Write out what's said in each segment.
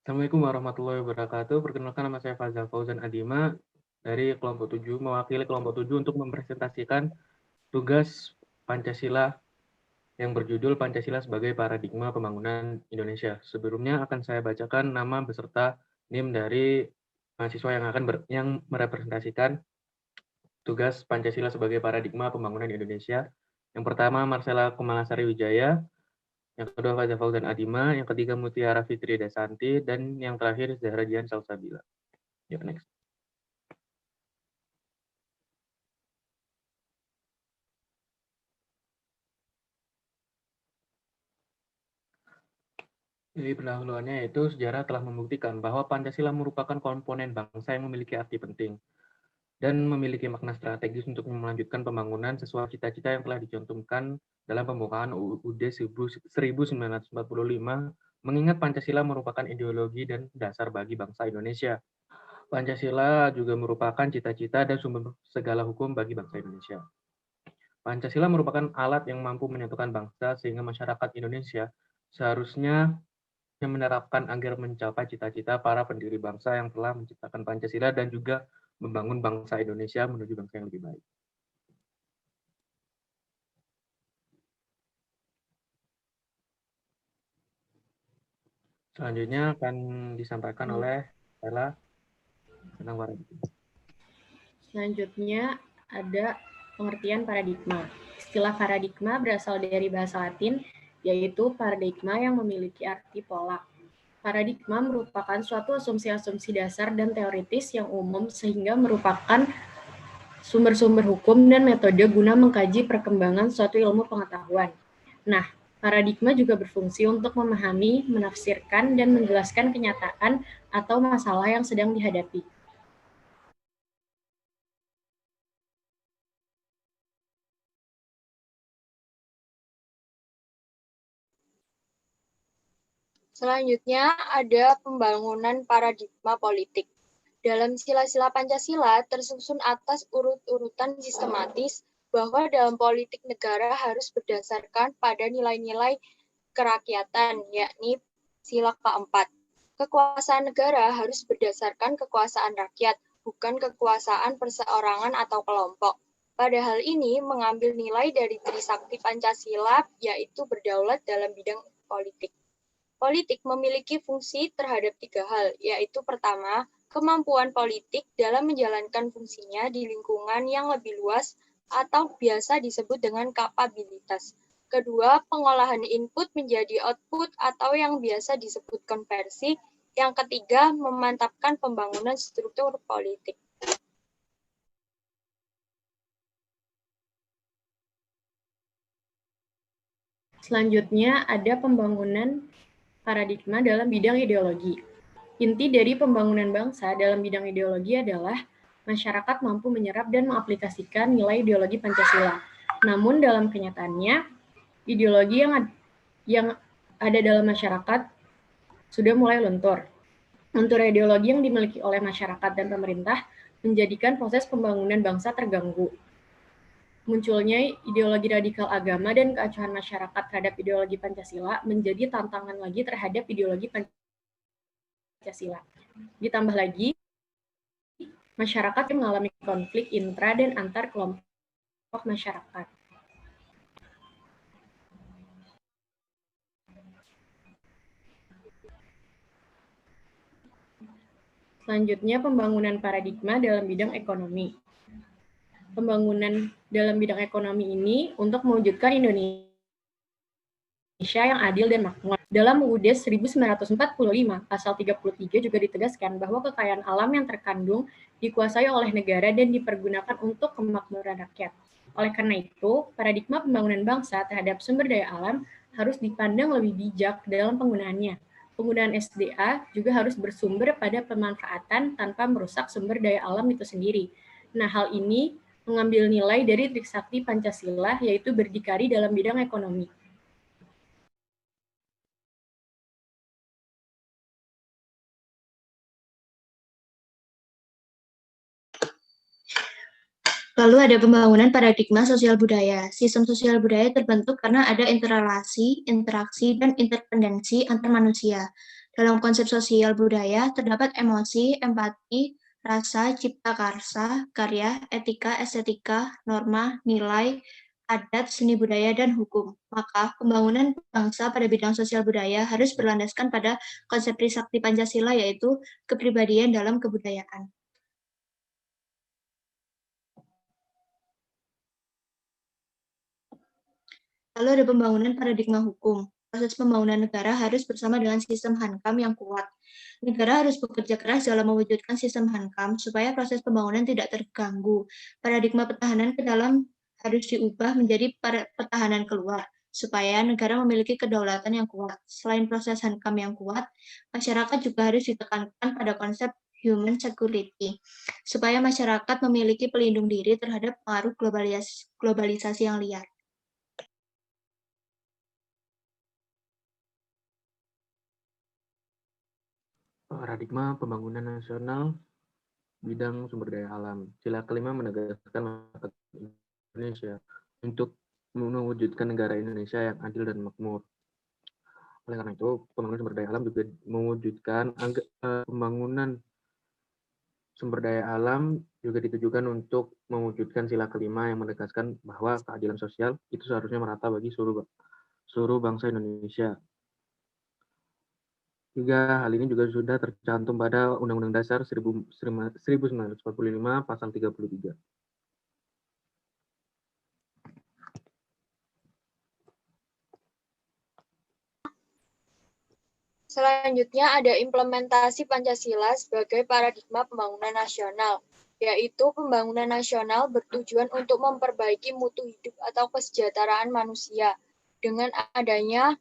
Assalamualaikum warahmatullahi wabarakatuh. Perkenalkan nama saya Fazal Fauzan Adima dari kelompok 7, mewakili kelompok 7 untuk mempresentasikan tugas Pancasila yang berjudul Pancasila sebagai Paradigma Pembangunan Indonesia. Sebelumnya akan saya bacakan nama beserta NIM dari mahasiswa yang merepresentasikan tugas Pancasila sebagai Paradigma Pembangunan Indonesia. Yang pertama Marcella Kumalasari Wijaya, yang kedua Fazal Fauzan Adima, yang ketiga Mutiara Fitri Desanti, dan yang terakhir Zahra Dian Salsabila. Yuk, next. Jadi pendahuluannya yaitu sejarah telah membuktikan bahwa Pancasila merupakan komponen bangsa yang memiliki arti penting dan memiliki makna strategis untuk melanjutkan pembangunan sesuai cita-cita yang telah dicantumkan dalam pembukaan UUD 1945, mengingat Pancasila merupakan ideologi dan dasar bagi bangsa Indonesia. Pancasila juga merupakan cita-cita dan sumber segala hukum bagi bangsa Indonesia. Pancasila merupakan alat yang mampu menyatukan bangsa sehingga masyarakat Indonesia seharusnya yang menerapkan agar mencapai cita-cita para pendiri bangsa yang telah menciptakan Pancasila dan juga membangun bangsa Indonesia menuju bangsa yang lebih baik. Selanjutnya akan disampaikan oleh Ella tentang paradigma. Selanjutnya ada pengertian paradigma. Istilah paradigma berasal dari bahasa Latin, yaitu paradigma yang memiliki arti pola. Paradigma merupakan suatu asumsi-asumsi dasar dan teoritis yang umum sehingga merupakan sumber-sumber hukum dan metode guna mengkaji perkembangan suatu ilmu pengetahuan. Nah, paradigma juga berfungsi untuk memahami, menafsirkan, dan menjelaskan kenyataan atau masalah yang sedang dihadapi. Selanjutnya ada pembangunan paradigma politik. Dalam sila-sila Pancasila tersusun atas urut-urutan sistematis bahwa dalam politik negara harus berdasarkan pada nilai-nilai kerakyatan, yakni sila keempat. Kekuasaan negara harus berdasarkan kekuasaan rakyat, bukan kekuasaan perseorangan atau kelompok. Pada hal ini mengambil nilai dari Trisakti Pancasila, yaitu berdaulat dalam bidang politik. Politik memiliki fungsi terhadap tiga hal, yaitu pertama, kemampuan politik dalam menjalankan fungsinya di lingkungan yang lebih luas atau biasa disebut dengan kapabilitas. Kedua, pengolahan input menjadi output atau yang biasa disebut konversi. Yang ketiga, memantapkan pembangunan struktur politik. Selanjutnya ada pembangunan paradigma dalam bidang ideologi. Inti dari pembangunan bangsa dalam bidang ideologi adalah masyarakat mampu menyerap dan mengaplikasikan nilai ideologi Pancasila. Namun dalam kenyataannya, ideologi yang ada dalam masyarakat sudah mulai luntur. Luntur ideologi yang dimiliki oleh masyarakat dan pemerintah menjadikan proses pembangunan bangsa terganggu. Munculnya ideologi radikal agama dan keacuhan masyarakat terhadap ideologi Pancasila menjadi tantangan lagi terhadap ideologi Pancasila. Ditambah lagi, masyarakat yang mengalami konflik intra dan antar kelompok masyarakat. Selanjutnya, pembangunan paradigma dalam bidang ekonomi. Pembangunan dalam bidang ekonomi ini untuk mewujudkan Indonesia yang adil dan makmur. Dalam UUD 1945, pasal 33 juga ditegaskan bahwa kekayaan alam yang terkandung dikuasai oleh negara dan dipergunakan untuk kemakmuran rakyat. Oleh karena itu, paradigma pembangunan bangsa terhadap sumber daya alam harus dipandang lebih bijak dalam penggunaannya. Penggunaan SDA juga harus bersumber pada pemanfaatan tanpa merusak sumber daya alam itu sendiri. Nah, hal ini mengambil nilai dari Trisakti Pancasila, yaitu berdikari dalam bidang ekonomi. Lalu ada pembangunan paradigma sosial budaya. Sistem sosial budaya terbentuk karena ada interrelasi, interaksi, dan interdependensi antar manusia. Dalam konsep sosial budaya, terdapat emosi, empati, rasa, cipta karsa, karya, etika, estetika, norma, nilai, adat, seni budaya, dan hukum. Maka, pembangunan bangsa pada bidang sosial budaya harus berlandaskan pada konsep Trisakti Pancasila, yaitu kepribadian dalam kebudayaan. Lalu ada pembangunan paradigma hukum. Proses pembangunan negara harus bersama dengan sistem Hankam yang kuat. Negara harus bekerja keras dalam mewujudkan sistem Hankam supaya proses pembangunan tidak terganggu. Paradigma pertahanan ke dalam harus diubah menjadi pertahanan keluar, supaya negara memiliki kedaulatan yang kuat. Selain proses Hankam yang kuat, masyarakat juga harus ditekankan pada konsep human security, supaya masyarakat memiliki pelindung diri terhadap pengaruh globalisasi yang liar. Paradigma pembangunan nasional bidang sumber daya alam. Sila kelima menegaskan Indonesia untuk mewujudkan negara Indonesia yang adil dan makmur. Oleh karena itu, pembangunan sumber daya alam juga mewujudkan pembangunan sumber daya alam juga ditujukan untuk mewujudkan sila kelima yang menegaskan bahwa keadilan sosial itu seharusnya merata bagi seluruh bangsa Indonesia. Hingga hal ini juga sudah tercantum pada Undang-Undang Dasar 1945 pasal 33. Selanjutnya ada implementasi Pancasila sebagai paradigma pembangunan nasional, yaitu pembangunan nasional bertujuan untuk memperbaiki mutu hidup atau kesejahteraan manusia dengan adanya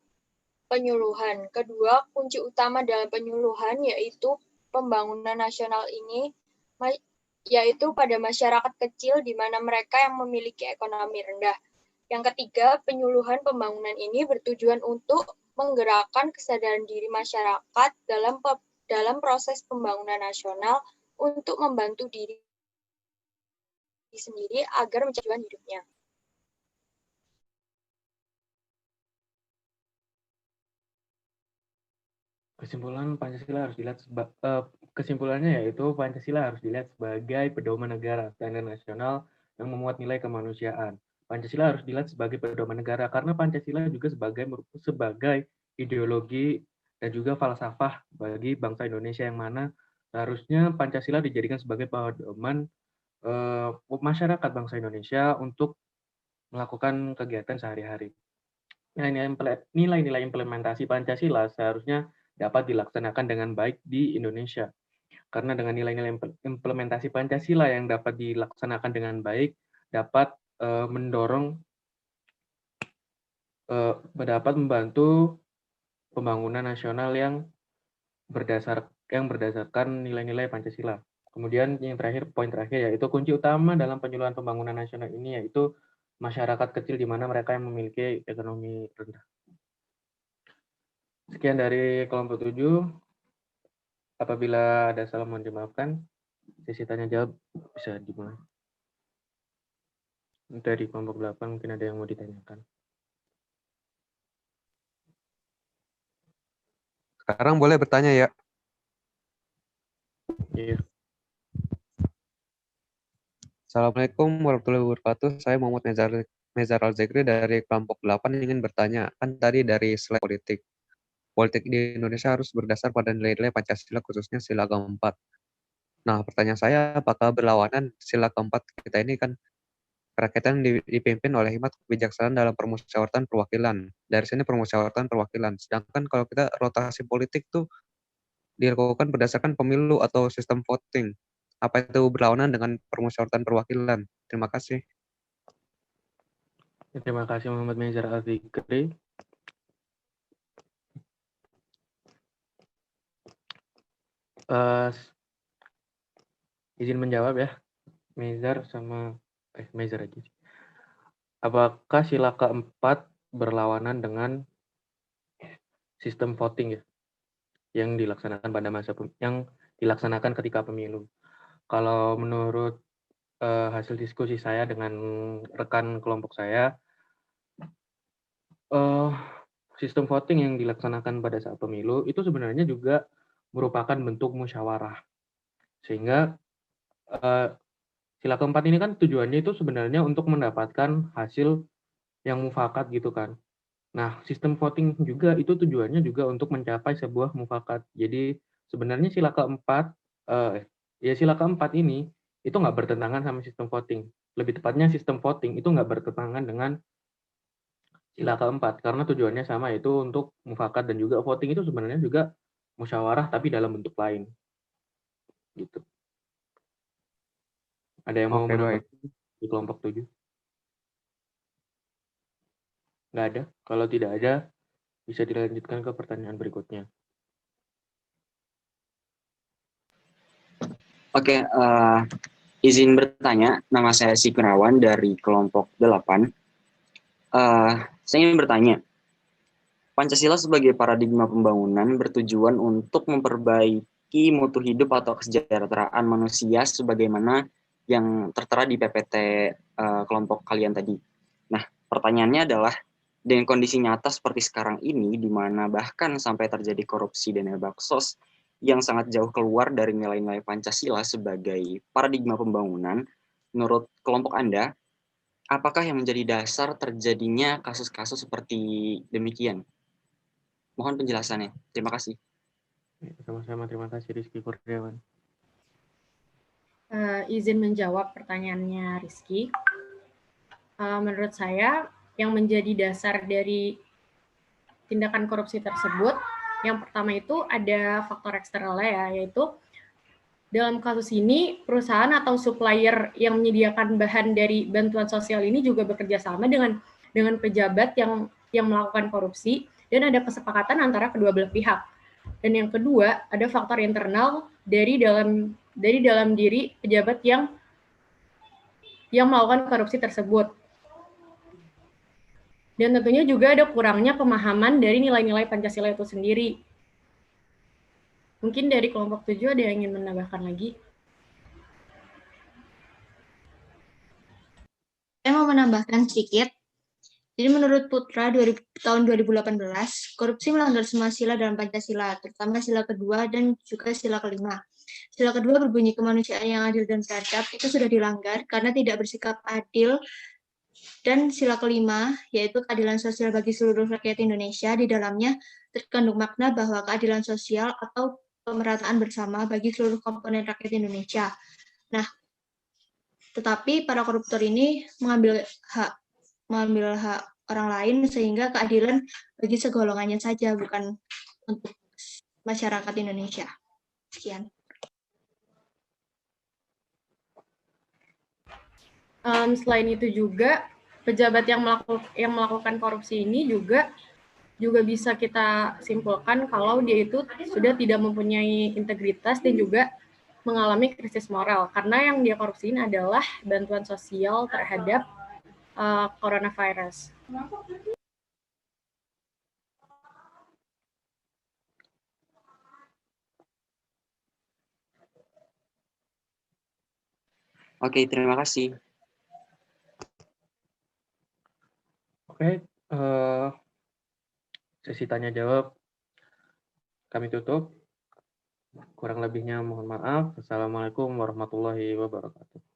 penyuluhan. Kedua, kunci utama dalam penyuluhan yaitu pembangunan nasional ini yaitu pada masyarakat kecil di mana mereka yang memiliki ekonomi rendah. Yang ketiga, penyuluhan pembangunan ini bertujuan untuk menggerakkan kesadaran diri masyarakat dalam proses pembangunan nasional untuk membantu diri sendiri agar mencapai tujuan hidupnya. Kesimpulannya yaitu Pancasila harus dilihat sebagai pedoman negara, standar nasional yang memuat nilai kemanusiaan. Pancasila harus dilihat sebagai pedoman negara karena Pancasila juga sebagai ideologi dan juga falsafah bagi bangsa Indonesia yang mana seharusnya Pancasila dijadikan sebagai pedoman masyarakat bangsa Indonesia untuk melakukan kegiatan sehari-hari. Nilai-nilai implementasi Pancasila seharusnya dapat dilaksanakan dengan baik di Indonesia. Karena dengan nilai-nilai implementasi Pancasila yang dapat dilaksanakan dengan baik, dapat dapat membantu pembangunan nasional yang berdasarkan nilai-nilai Pancasila. Kemudian yang terakhir, poin terakhir yaitu kunci utama dalam penyuluhan pembangunan nasional ini yaitu masyarakat kecil di mana mereka yang memiliki ekonomi rendah. Sekian dari kelompok 7. Apabila ada salah mohon dimaafkan. Sesi tanya jawab bisa dimulai. Dari kelompok 8 mungkin ada yang mau ditanyakan. Sekarang boleh bertanya ya. Iya. Assalamualaikum warahmatullahi wabarakatuh. Saya Muhammad Nezar Al-Zakri dari kelompok 8 ingin bertanya. Kan tadi dari slide politik. Politik di Indonesia harus berdasar pada nilai-nilai Pancasila khususnya sila keempat. Nah, pertanyaan saya apakah berlawanan sila keempat kita ini kan kerakyatan dipimpin oleh hikmat kebijaksanaan dalam permusyawaratan perwakilan. Dari sini permusyawaratan perwakilan. Sedangkan kalau kita rotasi politik tuh dilakukan berdasarkan pemilu atau sistem voting. Apa itu berlawanan dengan permusyawaratan perwakilan? Terima kasih. Terima kasih Muhammad Nezar Al-Zakri. Izin menjawab ya, Nezar sama Nezar aja. Apakah sila keempat berlawanan dengan sistem voting ya, yang dilaksanakan ketika pemilu? Kalau menurut hasil diskusi saya dengan rekan kelompok saya, sistem voting yang dilaksanakan pada saat pemilu itu sebenarnya juga merupakan bentuk musyawarah. Sehingga sila keempat ini kan tujuannya itu sebenarnya untuk mendapatkan hasil yang mufakat gitu kan. Nah, sistem voting juga itu tujuannya juga untuk mencapai sebuah mufakat. Jadi sebenarnya sila keempat ini itu nggak bertentangan sama sistem voting. Lebih tepatnya sistem voting itu nggak bertentangan dengan sila keempat karena tujuannya sama, yaitu untuk mufakat, dan juga voting itu sebenarnya juga musyawarah tapi dalam bentuk lain. Gitu. Ada yang mau Oke, menambah baik. di kelompok 7? Nggak ada. Kalau tidak ada, bisa dilanjutkan ke pertanyaan berikutnya. Oke, izin bertanya, nama saya Si Gunawan dari kelompok 8. Saya ingin bertanya, Pancasila sebagai paradigma pembangunan bertujuan untuk memperbaiki mutu hidup atau kesejahteraan manusia sebagaimana yang tertera di PPT kelompok kalian tadi. Nah, pertanyaannya adalah, dengan kondisi nyata seperti sekarang ini, di mana bahkan sampai terjadi korupsi dan baksos yang sangat jauh keluar dari nilai-nilai Pancasila sebagai paradigma pembangunan, menurut kelompok Anda, apakah yang menjadi dasar terjadinya kasus-kasus seperti demikian? Mohon penjelasannya. Terima kasih. Sama-sama, terima kasih Rizky Kurniawan. Izin menjawab pertanyaannya Rizky. Menurut saya, yang menjadi dasar dari tindakan korupsi tersebut, yang pertama itu ada faktor eksternalnya ya, yaitu dalam kasus ini perusahaan atau supplier yang menyediakan bahan dari bantuan sosial ini juga bekerja sama dengan pejabat yang melakukan korupsi, dan ada kesepakatan antara kedua belah pihak. Dan yang kedua, ada faktor internal dari dalam diri pejabat yang melakukan korupsi tersebut. Dan tentunya juga ada kurangnya pemahaman dari nilai-nilai Pancasila itu sendiri. Mungkin dari kelompok 7 ada yang ingin menambahkan lagi? Saya mau menambahkan sedikit. Jadi menurut Putra tahun 2018, korupsi melanggar semua sila dalam Pancasila, terutama sila kedua dan juga sila kelima. Sila kedua berbunyi kemanusiaan yang adil dan beradab itu sudah dilanggar karena tidak bersikap adil, dan sila kelima yaitu keadilan sosial bagi seluruh rakyat Indonesia, di dalamnya terkandung makna bahwa keadilan sosial atau pemerataan bersama bagi seluruh komponen rakyat Indonesia. Nah, tetapi para koruptor ini mengambil hak orang lain sehingga keadilan bagi segolongannya saja, bukan untuk masyarakat Indonesia. Sekian. Selain itu juga pejabat yang melakukan korupsi ini juga bisa kita simpulkan kalau dia itu sudah tidak mempunyai integritas dan juga mengalami krisis moral, karena yang dia korupsiin adalah bantuan sosial terhadap coronavirus. Oke, terima kasih. Oke, sesi tanya jawab kami tutup. Kurang lebihnya mohon maaf. Assalamualaikum warahmatullahi wabarakatuh.